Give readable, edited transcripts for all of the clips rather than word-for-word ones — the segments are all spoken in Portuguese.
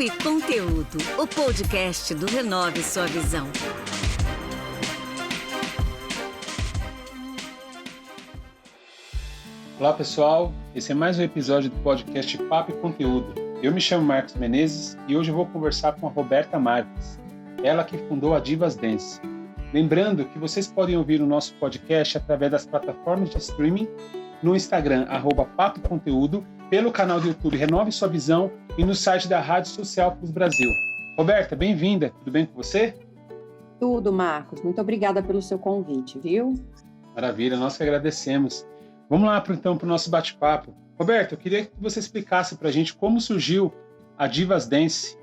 Papo e Conteúdo, o podcast do Renove Sua Visão. Olá pessoal, esse é mais um episódio do podcast Papo e Conteúdo. Eu me chamo Marcos Menezes e hoje eu vou conversar com a Roberta Marques, ela que fundou a Divas Dance. Lembrando que vocês podem ouvir o nosso podcast através das plataformas de streaming, no Instagram, @Papo e Conteúdo, pelo canal do YouTube Renove Sua Visão e no site da Rádio Social Plus Brasil. Roberta, bem-vinda, tudo bem com você? Tudo, Marcos. Muito obrigada pelo seu convite, viu? Maravilha, nós que agradecemos. Vamos lá, então, para o nosso bate-papo. Roberto, eu queria que você explicasse para a gente como surgiu a Divas Dance.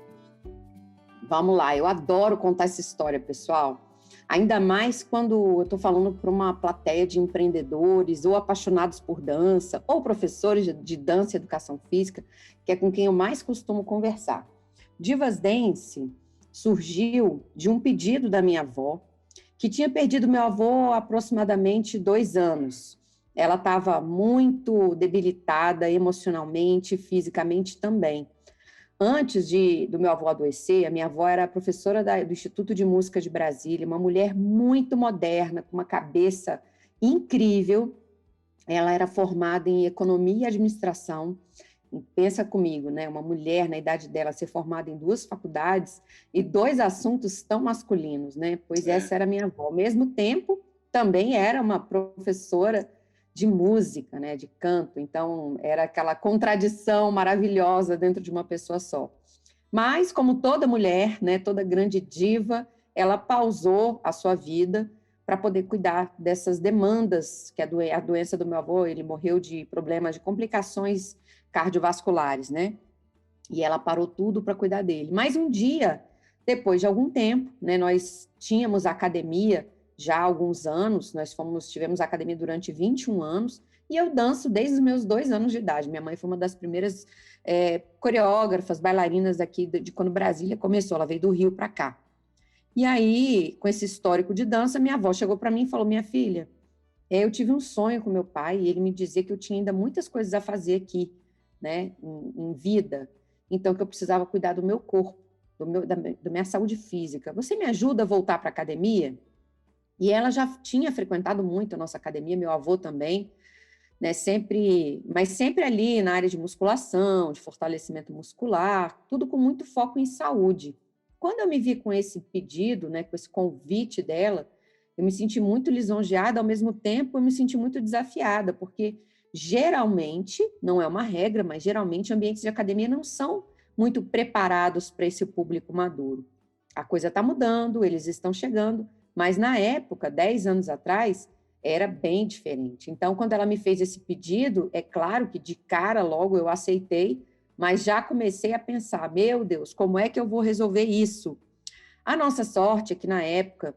Vamos lá, eu adoro contar essa história, pessoal. Ainda mais quando eu estou falando para uma plateia de empreendedores ou apaixonados por dança, ou professores de dança e educação física, que é com quem eu mais costumo conversar. Divas Dance surgiu de um pedido da minha avó, que tinha perdido meu avô há aproximadamente 2 anos. Ela estava muito debilitada emocionalmente, fisicamente também. Antes do meu avô adoecer, a minha avó era professora do Instituto de Música de Brasília, uma mulher muito moderna, com uma cabeça incrível. Ela era formada em economia e administração. E pensa comigo, né? Uma mulher na idade dela ser formada em 2 faculdades e 2 assuntos tão masculinos, né? Pois essa era a minha avó. Ao mesmo tempo, também era uma professora de música, né, de canto, então era aquela contradição maravilhosa dentro de uma pessoa só. Mas, como toda mulher, né, toda grande diva, ela pausou a sua vida para poder cuidar dessas demandas, que a doença do meu avô, ele morreu de problemas, de complicações cardiovasculares, né, e ela parou tudo para cuidar dele. Mas um dia, depois de algum tempo, né, nós tínhamos a academia já há alguns anos, tivemos academia durante 21 anos, e eu danço desde os meus 2 anos de idade. Minha mãe foi uma das primeiras coreógrafas, bailarinas daqui de quando Brasília começou, ela veio do Rio para cá. E aí, com esse histórico de dança, minha avó chegou para mim e falou: minha filha, eu tive um sonho com meu pai, e ele me dizia que eu tinha ainda muitas coisas a fazer aqui, né, em vida, então que eu precisava cuidar do meu corpo, da minha saúde física. Você me ajuda a voltar para a academia? E ela já tinha frequentado muito a nossa academia, meu avô também, né, mas sempre ali na área de musculação, de fortalecimento muscular, tudo com muito foco em saúde. Quando eu me vi com esse pedido, né, com esse convite dela, eu me senti muito lisonjeada, ao mesmo tempo eu me senti muito desafiada, porque geralmente, não é uma regra, mas geralmente ambientes de academia não são muito preparados para esse público maduro. A coisa está mudando, eles estão chegando, mas na época, 10 anos atrás, era bem diferente. Então, quando ela me fez esse pedido, é claro que de cara logo eu aceitei, mas já comecei a pensar, meu Deus, como é que eu vou resolver isso? A nossa sorte é que na época,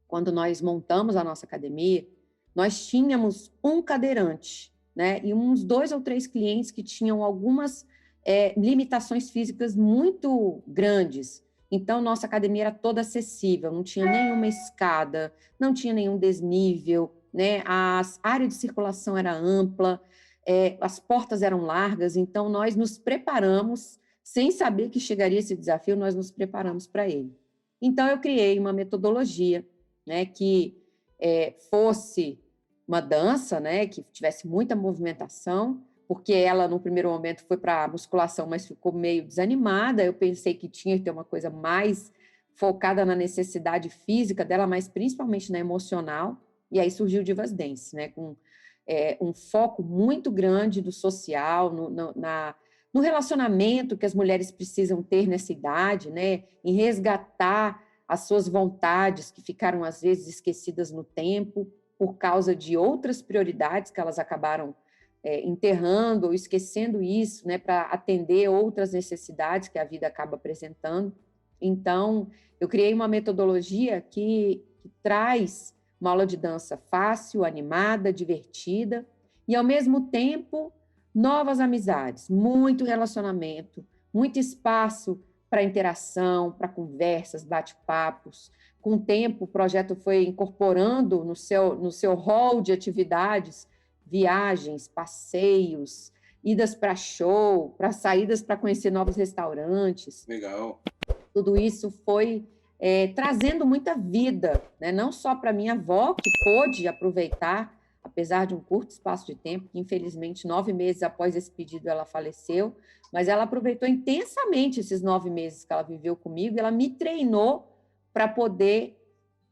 quando nós montamos a nossa academia, nós tínhamos um cadeirante, né? E uns 2 ou 3 clientes que tinham algumas limitações físicas muito grandes. Então, nossa academia era toda acessível, não tinha nenhuma escada, não tinha nenhum desnível, né? A área de circulação era ampla, as portas eram largas, então nós nos preparamos, sem saber que chegaria esse desafio, nós nos preparamos para ele. Então, eu criei uma metodologia, né, que fosse uma dança, né, que tivesse muita movimentação, porque ela, no primeiro momento, foi para a musculação, mas ficou meio desanimada. Eu pensei que tinha que ter uma coisa mais focada na necessidade física dela, mas principalmente na emocional. E aí surgiu o Divas Dance, né? Com um foco muito grande do social, no relacionamento que as mulheres precisam ter nessa idade, né? Em resgatar as suas vontades que ficaram, às vezes, esquecidas no tempo por causa de outras prioridades que elas acabaram enterrando ou esquecendo isso, né, para atender outras necessidades que a vida acaba apresentando. Então, eu criei uma metodologia que traz uma aula de dança fácil, animada, divertida e, ao mesmo tempo, novas amizades, muito relacionamento, muito espaço para interação, para conversas, bate-papos. Com o tempo, o projeto foi incorporando no seu hall de atividades viagens, passeios, idas para show, para saídas para conhecer novos restaurantes. Legal. Tudo isso foi trazendo muita vida, né? Não só para minha avó, que pôde aproveitar, apesar de um curto espaço de tempo, que infelizmente 9 meses após esse pedido ela faleceu, mas ela aproveitou intensamente esses 9 meses que ela viveu comigo, e ela me treinou para poder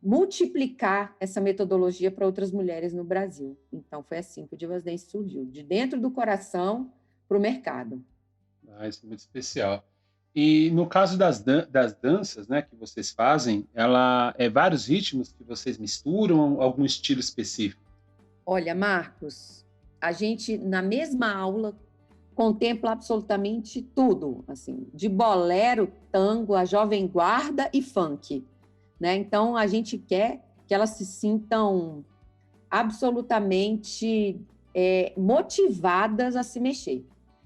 multiplicar essa metodologia para outras mulheres no Brasil. Então, foi assim que o Divas Dance surgiu, de dentro do coração para o mercado. Isso é muito especial. E no caso das danças, né, que vocês fazem, ela é vários ritmos que vocês misturam, algum estilo específico? Olha, Marcos, a gente, na mesma aula, contempla absolutamente tudo, assim, de bolero, tango, a jovem guarda e funk, né? Então, a gente quer que elas se sintam absolutamente motivadas a se mexer.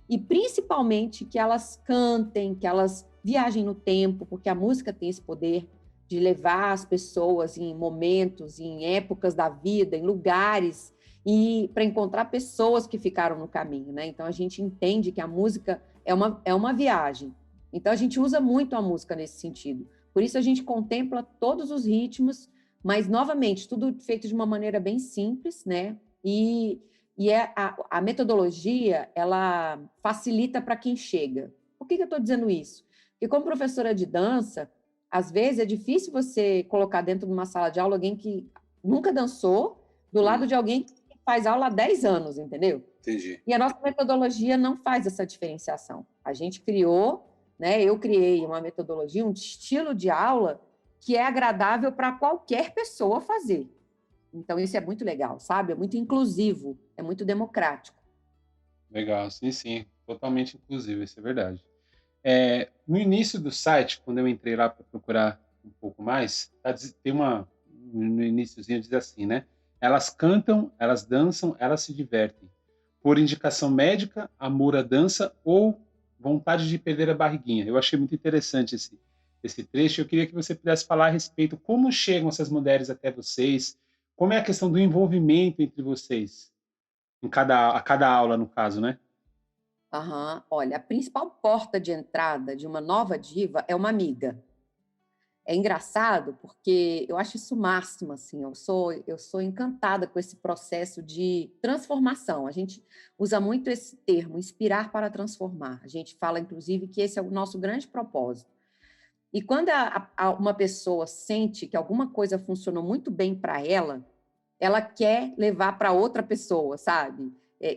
E, principalmente, que elas cantem, que elas viajem no tempo, porque a música tem esse poder de levar as pessoas em momentos, em épocas da vida, em lugares, e para encontrar pessoas que ficaram no caminho, né? Então, a gente entende que a música é uma viagem. Então, a gente usa muito a música nesse sentido. Por isso, a gente contempla todos os ritmos, mas, novamente, tudo feito de uma maneira bem simples, né? E a metodologia, ela facilita para quem chega. Por que eu estou dizendo isso? Porque, como professora de dança, às vezes é difícil você colocar dentro de uma sala de aula alguém que nunca dançou do lado de alguém que faz aula há 10 anos, entendeu? Entendi. E a nossa metodologia não faz essa diferenciação. A gente criou, né, eu criei uma metodologia, um estilo de aula que é agradável para qualquer pessoa fazer. Então, isso é muito legal, sabe? É muito inclusivo, é muito democrático. Legal, sim, totalmente inclusivo, isso é verdade. No início do site, quando eu entrei lá para procurar um pouco mais, no iniciozinho diz assim, né? Elas cantam, elas dançam, elas se divertem. Por indicação médica, amor à dança ou vontade de perder a barriguinha. Eu achei muito interessante esse trecho. Eu queria que você pudesse falar a respeito como chegam essas mulheres até vocês, como é a questão do envolvimento entre vocês, a cada aula, no caso, né? Olha, a principal porta de entrada de uma nova diva é uma amiga. É engraçado porque eu acho isso o máximo, assim, eu sou encantada com esse processo de transformação. A gente usa muito esse termo, inspirar para transformar. A gente fala, inclusive, que esse é o nosso grande propósito. E quando uma pessoa sente que alguma coisa funcionou muito bem para ela quer levar para outra pessoa, sabe?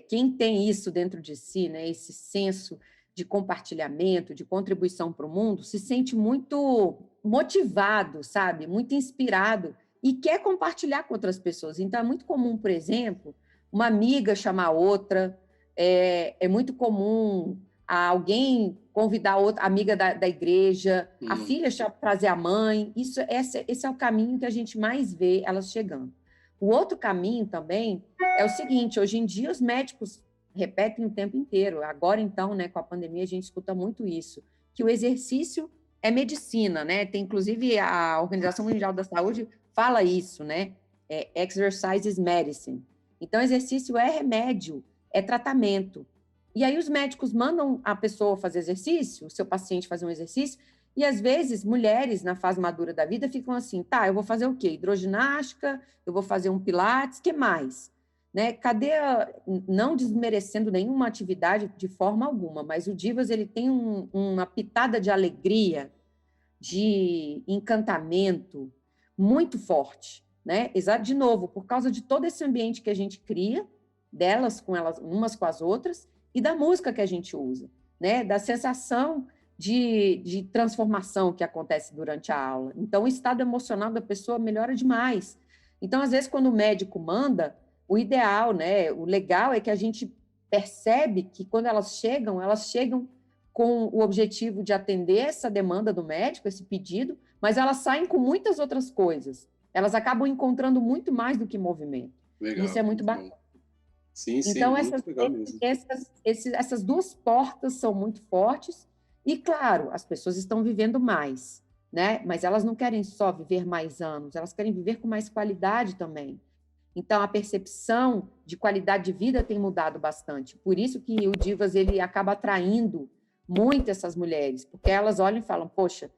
Quem tem isso dentro de si, né, esse senso de compartilhamento, de contribuição para o mundo, se sente muito motivado, sabe? Muito inspirado e quer compartilhar com outras pessoas. Então, é muito comum, por exemplo, uma amiga chamar outra, é muito comum alguém convidar outra amiga da igreja, a filha trazer a mãe. Esse é o caminho que a gente mais vê elas chegando. O outro caminho também é o seguinte: hoje em dia os médicos repetem o tempo inteiro. Agora, então, né, com a pandemia, a gente escuta muito isso, que o exercício é medicina, né? Tem, inclusive, a Organização Mundial da Saúde fala isso, né? Exercise is medicine. Então, exercício é remédio, é tratamento. E aí os médicos mandam a pessoa fazer exercício, o seu paciente fazer um exercício, e às vezes mulheres na fase madura da vida ficam assim, tá, eu vou fazer o quê? Hidroginástica, eu vou fazer um pilates, que mais? Né? Não desmerecendo nenhuma atividade de forma alguma, mas o Divas ele tem uma pitada de alegria, de encantamento muito forte, né? De novo, por causa de todo esse ambiente que a gente cria, delas com elas, umas com as outras, e da música que a gente usa, né? Da sensação de transformação que acontece durante a aula. Então, o estado emocional da pessoa melhora demais. Então, às vezes, quando o médico manda, o ideal, né, o legal é que a gente percebe que quando elas chegam com o objetivo de atender essa demanda do médico, esse pedido, mas elas saem com muitas outras coisas. Elas acabam encontrando muito mais do que movimento. Legal, isso é muito bacana. Sim, então, muito legal mesmo. essas duas portas são muito fortes e, claro, as pessoas estão vivendo mais, né? Mas elas não querem só viver mais anos, elas querem viver com mais qualidade também. Então, a percepção de qualidade de vida tem mudado bastante. Por isso que o Divas ele acaba atraindo muito essas mulheres, porque elas olham e falam, poxa,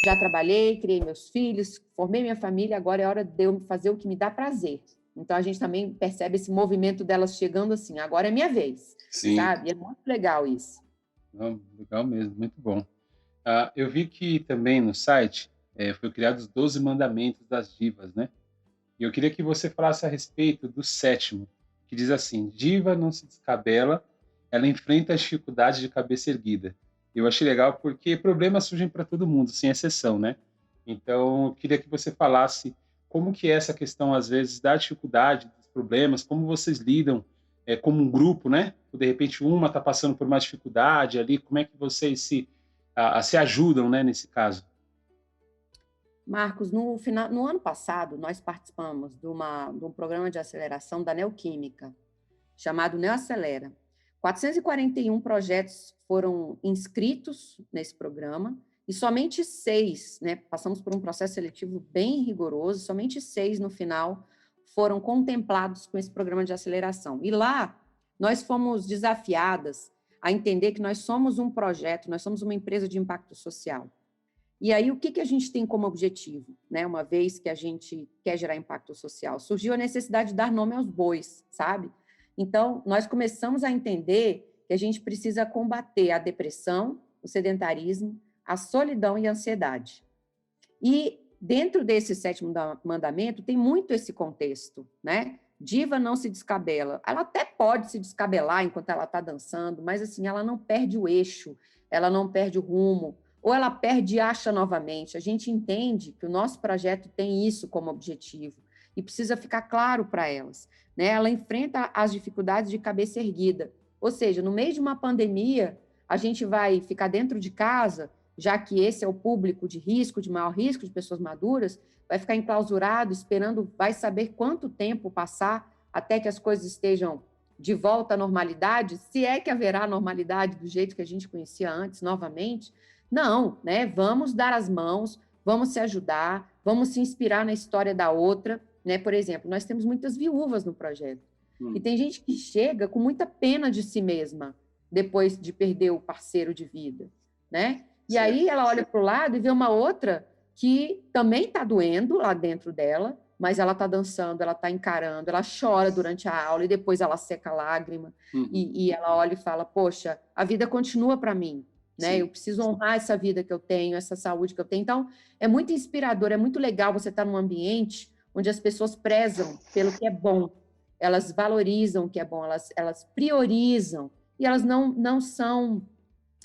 já trabalhei, criei meus filhos, formei minha família, agora é hora de eu fazer o que me dá prazer. Então, a gente também percebe esse movimento delas chegando assim, agora é minha vez, Sim. sabe? É muito legal isso. Não, legal mesmo, muito bom. Eu vi que também no site foi criado os 12 mandamentos das divas, né? E eu queria que você falasse a respeito do sétimo, que diz assim: diva não se descabela, ela enfrenta as dificuldades de cabeça erguida. Eu achei legal porque problemas surgem para todo mundo, sem exceção, né? Então, eu queria que você falasse como que é essa questão, às vezes, da dificuldade, dos problemas, como vocês lidam como um grupo, né? Ou, de repente, uma está passando por uma dificuldade ali, como é que vocês se ajudam, né, nesse caso? Marcos, no ano passado, nós participamos de um programa de aceleração da Neoquímica, chamado Neoacelera. 441 projetos foram inscritos nesse programa e somente 6, né, passamos por um processo seletivo bem rigoroso, somente 6 no final foram contemplados com esse programa de aceleração. E lá nós fomos desafiadas a entender que nós somos um projeto, nós somos uma empresa de impacto social. E aí, o que a gente tem como objetivo, né? Uma vez que a gente quer gerar impacto social? Surgiu a necessidade de dar nome aos bois, sabe? Então, nós começamos a entender que a gente precisa combater a depressão, o sedentarismo, a solidão e a ansiedade. E dentro desse sétimo mandamento tem muito esse contexto, né? Diva não se descabela. Ela até pode se descabelar enquanto ela está dançando, mas assim, ela não perde o eixo, ela não perde o rumo, ou ela perde e acha novamente. A gente entende que o nosso projeto tem isso como objetivo e precisa ficar claro para elas, né? Ela enfrenta as dificuldades de cabeça erguida, ou seja, no meio de uma pandemia, a gente vai ficar dentro de casa, já que esse é o público de risco, de maior risco, de pessoas maduras, vai ficar enclausurado, esperando, vai saber quanto tempo passar até que as coisas estejam de volta à normalidade, se é que haverá normalidade do jeito que a gente conhecia antes, novamente. Não, né? Vamos dar as mãos, vamos se ajudar, vamos se inspirar na história da outra, né? Por exemplo, nós temos muitas viúvas no projeto. E tem gente que chega com muita pena de si mesma depois de perder o parceiro de vida, né? E aí ela olha para o lado e vê uma outra que também está doendo lá dentro dela, mas ela está dançando, ela está encarando, ela chora durante a aula e depois ela seca a lágrima e ela olha e fala, poxa, a vida continua para mim, né? Eu preciso honrar essa vida que eu tenho, essa saúde que eu tenho. Então, é muito inspirador, é muito legal você estar num ambiente onde as pessoas prezam pelo que é bom, elas valorizam o que é bom, elas priorizam e elas não são...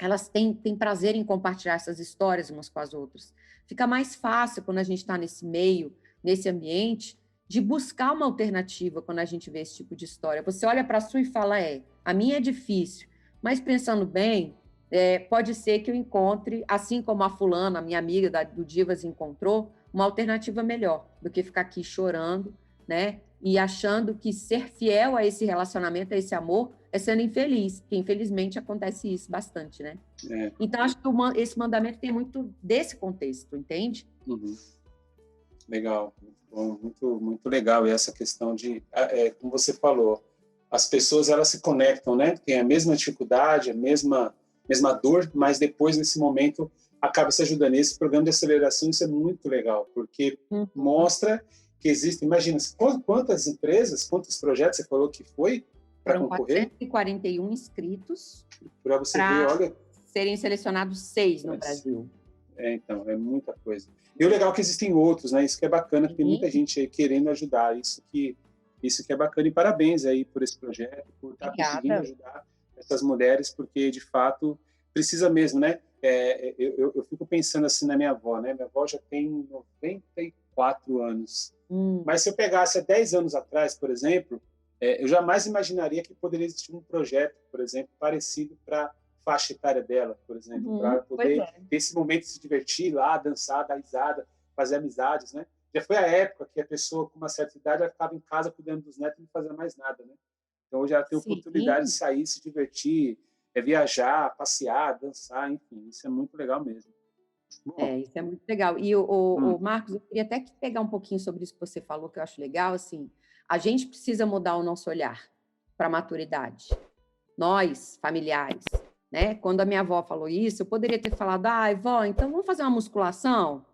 Elas têm prazer em compartilhar essas histórias umas com as outras. Fica mais fácil quando a gente está nesse meio, nesse ambiente, de buscar uma alternativa quando a gente vê esse tipo de história. Você olha para a sua e fala, a minha é difícil, mas pensando bem, pode ser que eu encontre, assim como a fulana, a minha amiga do Divas encontrou, uma alternativa melhor do que ficar aqui chorando, né? E achando que ser fiel a esse relacionamento, a esse amor, é sendo infeliz, que infelizmente acontece isso bastante, né? Então, acho que esse mandamento tem muito desse contexto, entende? Legal, muito, muito legal. E essa questão de, como você falou, as pessoas elas se conectam, né? Tem a mesma dificuldade, a mesma dor, mas depois, nesse momento, acaba se ajudando. Esse programa de aceleração, isso é muito legal, porque mostra que existe, imagina, quantas empresas, quantos projetos você falou que foi para concorrer? 441 inscritos para você ver, olha, serem selecionados 6 no Brasil. Então, é muita coisa. E o legal é que existem outros, né? Isso que é bacana, tem muita gente aí querendo ajudar, isso que é bacana, e parabéns aí por esse projeto, por estar conseguindo ajudar essas mulheres, porque, de fato, precisa mesmo, né? Eu fico pensando assim na minha avó, né? Minha avó já tem 94 anos. Mas se eu pegasse há 10 anos atrás, por exemplo, eu jamais imaginaria que poderia existir um projeto, por exemplo, parecido para faixa etária dela, por exemplo, para poder ter esse momento de se divertir, ir lá, dançar, dar risada, fazer amizades, né? Já foi a época que a pessoa com uma certa idade ela ficava em casa cuidando dos netos e não fazia mais nada, né? Então hoje ela tem a oportunidade de sair, se divertir, viajar, passear, dançar, enfim, isso é muito legal mesmo. Isso é muito legal. E o Marcos, eu queria até pegar um pouquinho sobre isso que você falou, que eu acho legal, assim, A gente precisa mudar o nosso olhar para a maturidade. Nós, familiares, né? Quando a minha avó falou isso, eu poderia ter falado, vó, então vamos fazer uma musculação,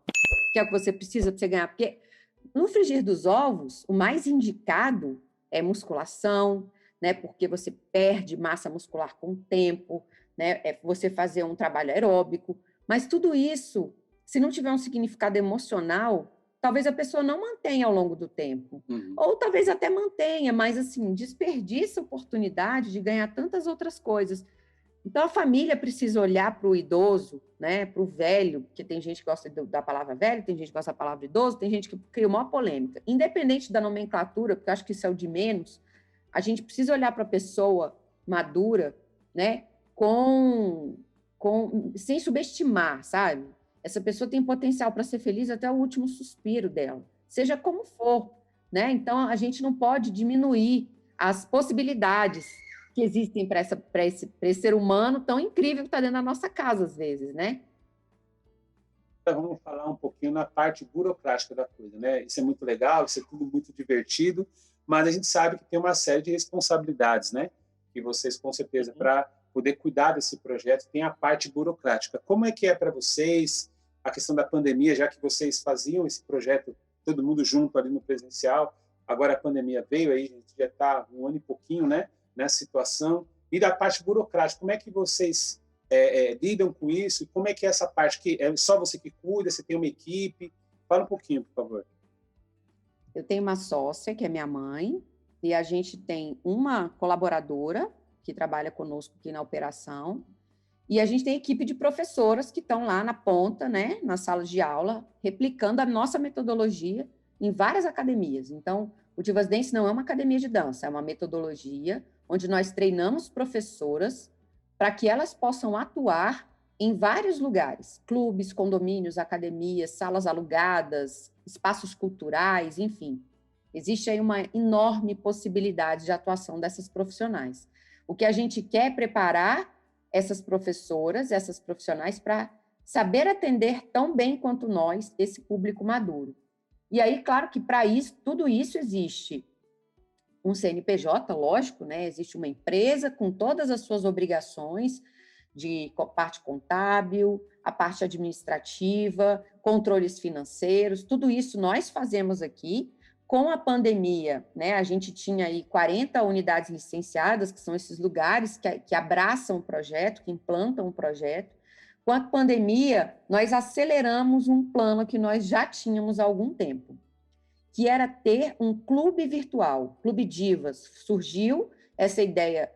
que é o que você precisa para você ganhar. Porque no frigir dos ovos, o mais indicado é musculação, né? Porque você perde massa muscular com o tempo, né? É você fazer um trabalho aeróbico. Mas tudo isso, se não tiver um significado emocional, talvez a pessoa não mantenha ao longo do tempo. Ou talvez até mantenha, mas assim, desperdiça a oportunidade de ganhar tantas outras coisas. Então, a família precisa olhar para o idoso, né, para o velho, porque tem gente que gosta da palavra velho, tem gente que gosta da palavra idoso, tem gente que cria uma polêmica. Independente da nomenclatura, porque eu acho que isso é o de menos, a gente precisa olhar para a pessoa madura, né, sem subestimar, sabe? Essa pessoa tem potencial para ser feliz até o último suspiro dela, seja como for, né? Então, a gente não pode diminuir as possibilidades que existem para esse ser humano tão incrível que está dentro da nossa casa, às vezes, né? Então, vamos falar um pouquinho na parte burocrática da coisa, né? Isso é muito legal, isso é tudo muito divertido, mas a gente sabe que tem uma série de responsabilidades, né? Que vocês, com certeza, para poder cuidar desse projeto, tem a parte burocrática. Como é que é para vocês a questão da pandemia, já que vocês faziam esse projeto todo mundo junto ali no presencial, agora a pandemia veio, aí a gente já está um ano e pouquinho, né? Nessa situação, e da parte burocrática, como é que vocês lidam com isso, e como é que é essa parte, que é só você que cuida, você tem uma equipe? Fala um pouquinho, por favor. Eu tenho uma sócia, que é minha mãe, e a gente tem uma colaboradora, que trabalha conosco aqui na operação, e a gente tem equipe de professoras que estão lá na ponta, né, na sala de aula, replicando a nossa metodologia em várias academias. Então, o Divas Dance não é uma academia de dança, é uma metodologia onde nós treinamos professoras para que elas possam atuar em vários lugares, clubes, condomínios, academias, salas alugadas, espaços culturais, enfim. Existe aí uma enorme possibilidade de atuação dessas profissionais. O que a gente quer é preparar essas professoras, essas profissionais, para saber atender tão bem quanto nós esse público maduro. E aí, claro que para isso, tudo isso existe um CNPJ, lógico, né? Existe uma empresa com todas as suas obrigações de parte contábil, a parte administrativa, controles financeiros, tudo isso nós fazemos aqui. Com a pandemia, né, a gente tinha aí 40 unidades licenciadas, que são esses lugares que abraçam o projeto, que implantam o projeto. Com a pandemia, nós aceleramos um plano que nós já tínhamos há algum tempo, que era ter um clube virtual, Clube Divas. Surgiu essa ideia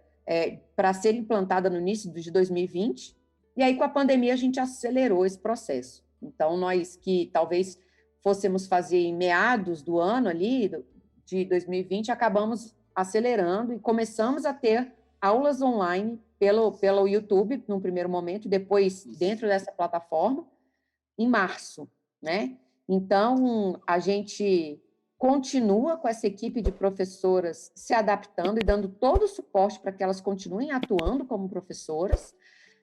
para ser implantada no início de 2020, e aí com a pandemia a gente acelerou esse processo. Então, nós que talvez fôssemos fazer em meados do ano ali, de 2020, acabamos acelerando e começamos a ter aulas online pelo YouTube, num primeiro momento, e depois dentro dessa plataforma, em março, né? Então, a gente continua com essa equipe de professoras se adaptando e dando todo o suporte para que elas continuem atuando como professoras,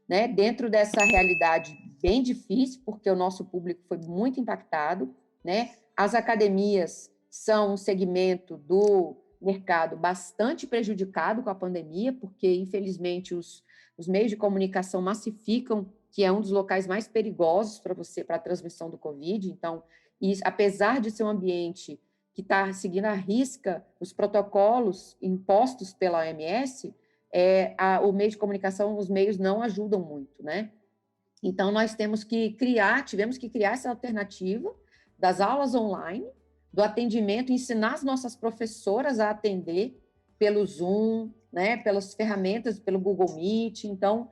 né? Dentro dessa realidade bem difícil, porque o nosso público foi muito impactado, né? As academias são um segmento do mercado bastante prejudicado com a pandemia, porque, infelizmente, os meios de comunicação massificam que é um dos locais mais perigosos para a transmissão do Covid. Então, apesar de ser um ambiente que está seguindo à risca os protocolos impostos pela OMS, o meio de comunicação, os meios não ajudam muito, né? Então, nós tivemos que criar essa alternativa das aulas online, do atendimento, ensinar as nossas professoras a atender pelo Zoom, né, pelas ferramentas, pelo Google Meet, então,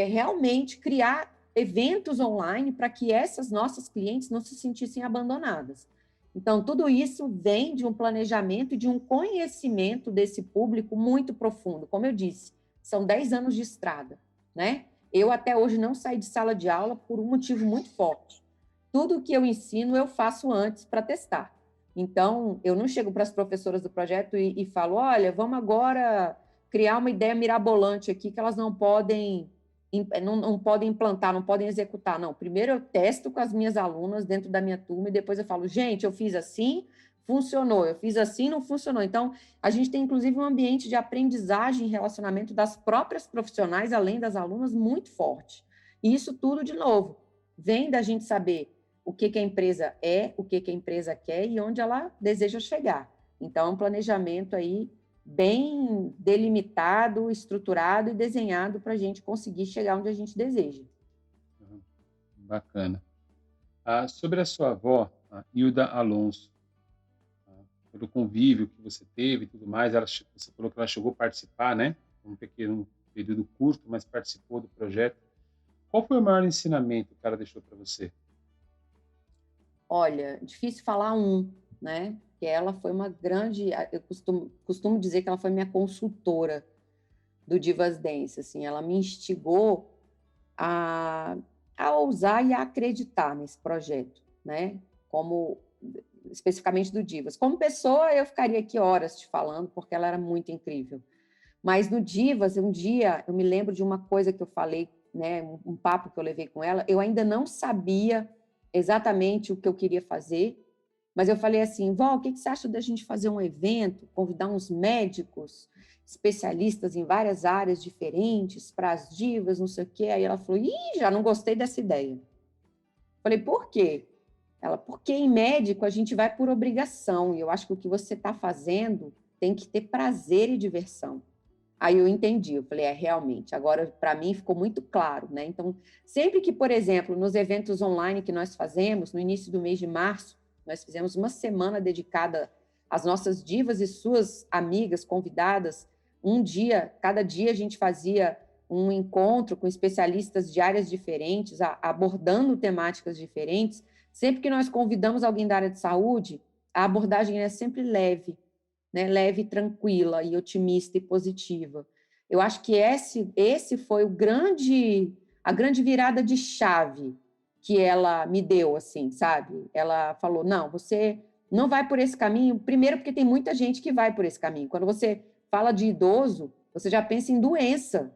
realmente criar eventos online para que essas nossas clientes não se sentissem abandonadas. Então, tudo isso vem de um planejamento e de um conhecimento desse público muito profundo. Como eu disse, são 10 anos de estrada, né? Eu até hoje não saí de sala de aula por um motivo muito forte. Tudo que eu ensino, eu faço antes para testar. Então, eu não chego para as professoras do projeto e falo, olha, vamos agora criar uma ideia mirabolante aqui que elas não podem implantar, não podem executar. Não, primeiro eu testo com as minhas alunas dentro da minha turma e depois eu falo, gente, eu fiz assim, funcionou. Eu fiz assim, não funcionou. Então, a gente tem, inclusive, um ambiente de aprendizagem e relacionamento das próprias profissionais, além das alunas, muito forte. E isso tudo, de novo, vem da gente saber o que a empresa é, o que a empresa quer e onde ela deseja chegar. Então, é um planejamento aí bem delimitado, estruturado e desenhado para a gente conseguir chegar onde a gente deseja. Bacana. Sobre a sua avó, a Hilda Alonso, pelo convívio que você teve e tudo mais, você falou que ela chegou a participar, né? Um pequeno período curto, mas participou do projeto. Qual foi o maior ensinamento que ela deixou para você? Olha, difícil falar né? Que ela foi uma grande... Eu costumo dizer que ela foi minha consultora do Divas Dance, assim. Ela me instigou a ousar e a acreditar nesse projeto, né? Como, especificamente do Divas. Como pessoa, eu ficaria aqui horas te falando, porque ela era muito incrível. Mas no Divas, um dia, eu me lembro de uma coisa que eu falei, né? Um papo que eu levei com ela, eu ainda não sabia exatamente o que eu queria fazer, mas eu falei assim, vó, o que você acha da gente fazer um evento, convidar uns médicos, especialistas em várias áreas diferentes, para as divas, não sei o quê. Aí ela falou, já não gostei dessa ideia. Falei, por quê? Ela, porque em médico a gente vai por obrigação, e eu acho que o que você está fazendo tem que ter prazer e diversão. Aí eu entendi, eu falei, realmente, agora para mim ficou muito claro, né? Então, sempre que, por exemplo, nos eventos online que nós fazemos, no início do mês de março, nós fizemos uma semana dedicada às nossas divas e suas amigas convidadas. Um dia, cada dia a gente fazia um encontro com especialistas de áreas diferentes, abordando temáticas diferentes. Sempre que nós convidamos alguém da área de saúde, a abordagem é sempre leve, né? Leve, tranquila e otimista e positiva. Eu acho que esse foi a grande virada de chave que ela me deu, assim, sabe? Ela falou, não, você não vai por esse caminho, primeiro porque tem muita gente que vai por esse caminho. Quando você fala de idoso, você já pensa em doença.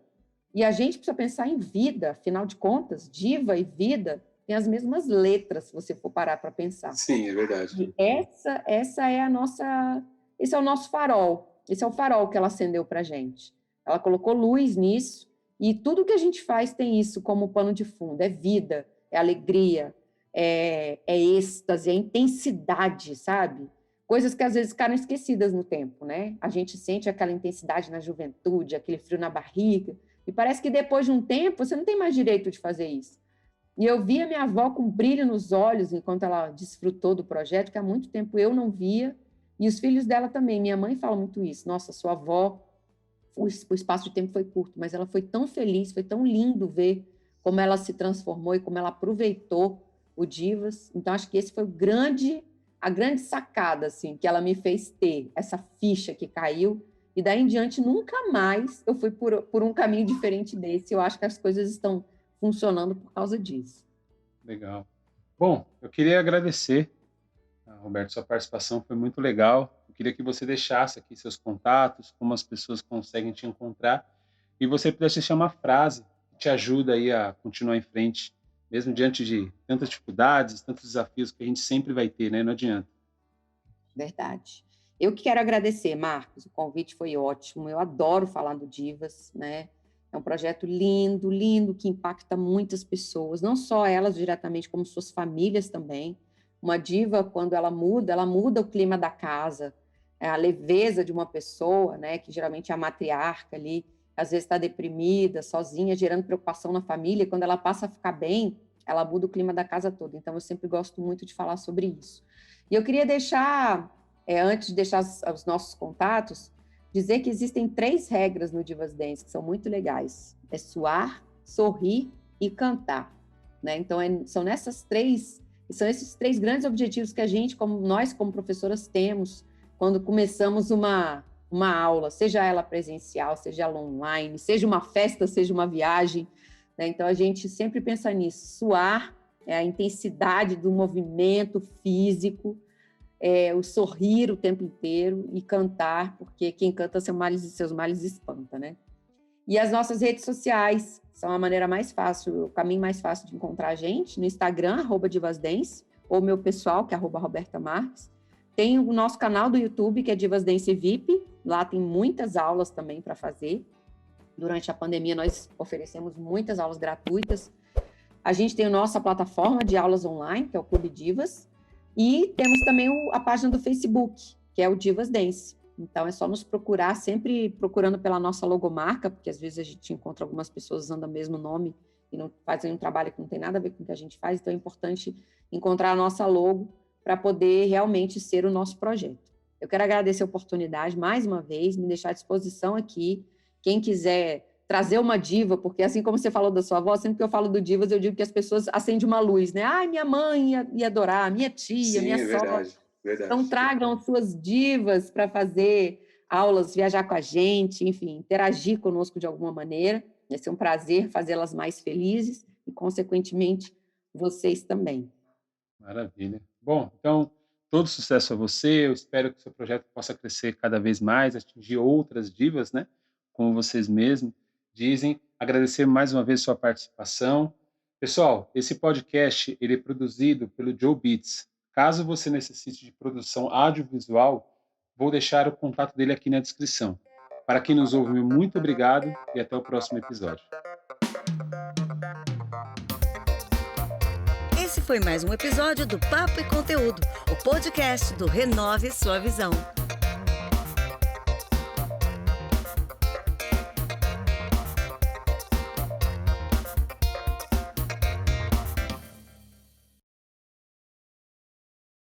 E a gente precisa pensar em vida, afinal de contas, diva e vida têm as mesmas letras, se você for parar para pensar. Sim, é verdade. E essa é a nossa... Esse é o nosso farol. Esse é o farol que ela acendeu para a gente. Ela colocou luz nisso e tudo que a gente faz tem isso como pano de fundo. É vida, é alegria, é êxtase, é intensidade, sabe? Coisas que às vezes ficaram esquecidas no tempo, né? A gente sente aquela intensidade na juventude, aquele frio na barriga, e parece que depois de um tempo você não tem mais direito de fazer isso. E eu via minha avó com brilho nos olhos enquanto ela desfrutou do projeto, que há muito tempo eu não via, e os filhos dela também. Minha mãe fala muito isso. Nossa, sua avó, o espaço de tempo foi curto, mas ela foi tão feliz, foi tão lindo ver como ela se transformou e como ela aproveitou o Divas. Então, acho que esse foi a grande sacada assim, que ela me fez ter, essa ficha que caiu. E daí em diante, nunca mais eu fui por um caminho diferente desse. Eu acho que as coisas estão funcionando por causa disso. Legal. Bom, eu queria agradecer, Roberto, sua participação foi muito legal. Eu queria que você deixasse aqui seus contatos, como as pessoas conseguem te encontrar, e você pudesse deixar uma frase que te ajuda aí a continuar em frente, mesmo diante de tantas dificuldades, tantos desafios que a gente sempre vai ter, né? Não adianta. Verdade. Eu que quero agradecer, Marcos, o convite foi ótimo, eu adoro falar do Divas, né? É um projeto lindo, lindo, que impacta muitas pessoas, não só elas diretamente, como suas famílias também. Uma diva, quando ela muda o clima da casa, a leveza de uma pessoa, né, que geralmente é a matriarca ali, às vezes está deprimida, sozinha, gerando preocupação na família, quando ela passa a ficar bem, ela muda o clima da casa toda. Então, eu sempre gosto muito de falar sobre isso. E eu queria deixar, antes de deixar os nossos contatos, dizer que existem 3 regras no Divas Dance que são muito legais. É suar, sorrir e cantar. Né? Então, são esses 3 grandes objetivos que nós como professoras temos quando começamos uma aula, seja ela presencial, seja ela online, seja uma festa, seja uma viagem. Né? Então, a gente sempre pensa nisso. Suar é a intensidade do movimento físico, o sorrir o tempo inteiro e cantar, porque quem canta seus males espanta, né? E as nossas redes sociais são a maneira mais fácil, o caminho mais fácil de encontrar a gente, no Instagram, @divasdance, ou meu pessoal, que é @Roberta Marques. Tem o nosso canal do YouTube, que é Divas Dance VIP. Lá tem muitas aulas também para fazer. Durante a pandemia, nós oferecemos muitas aulas gratuitas. A gente tem a nossa plataforma de aulas online, que é o Clube Divas. E temos também a página do Facebook, que é o Divas Dance. Então, é só nos procurar, sempre procurando pela nossa logomarca, porque às vezes a gente encontra algumas pessoas usando o mesmo nome e não fazem um trabalho que não tem nada a ver com o que a gente faz. Então, é importante encontrar a nossa logo para poder realmente ser o nosso projeto. Eu quero agradecer a oportunidade, mais uma vez, me deixar à disposição aqui. Quem quiser trazer uma diva, porque assim como você falou da sua avó, sempre que eu falo do divas, eu digo que as pessoas acendem uma luz, né? Ai, minha mãe ia adorar, minha tia, Sim, minha sogra. Verdade. Então, tragam suas divas para fazer aulas, viajar com a gente, enfim, interagir conosco de alguma maneira. Vai ser um prazer fazê-las mais felizes e, consequentemente, vocês também. Maravilha. Bom, então, todo sucesso a você. Eu espero que o seu projeto possa crescer cada vez mais, atingir outras divas, né? Como vocês mesmos dizem. Agradecer mais uma vez sua participação. Pessoal, esse podcast ele é produzido pelo Joe Beats. Caso você necessite de produção audiovisual, vou deixar o contato dele aqui na descrição. Para quem nos ouve, muito obrigado e até o próximo episódio. Esse foi mais um episódio do Papo e Conteúdo, o podcast do Renove Sua Visão.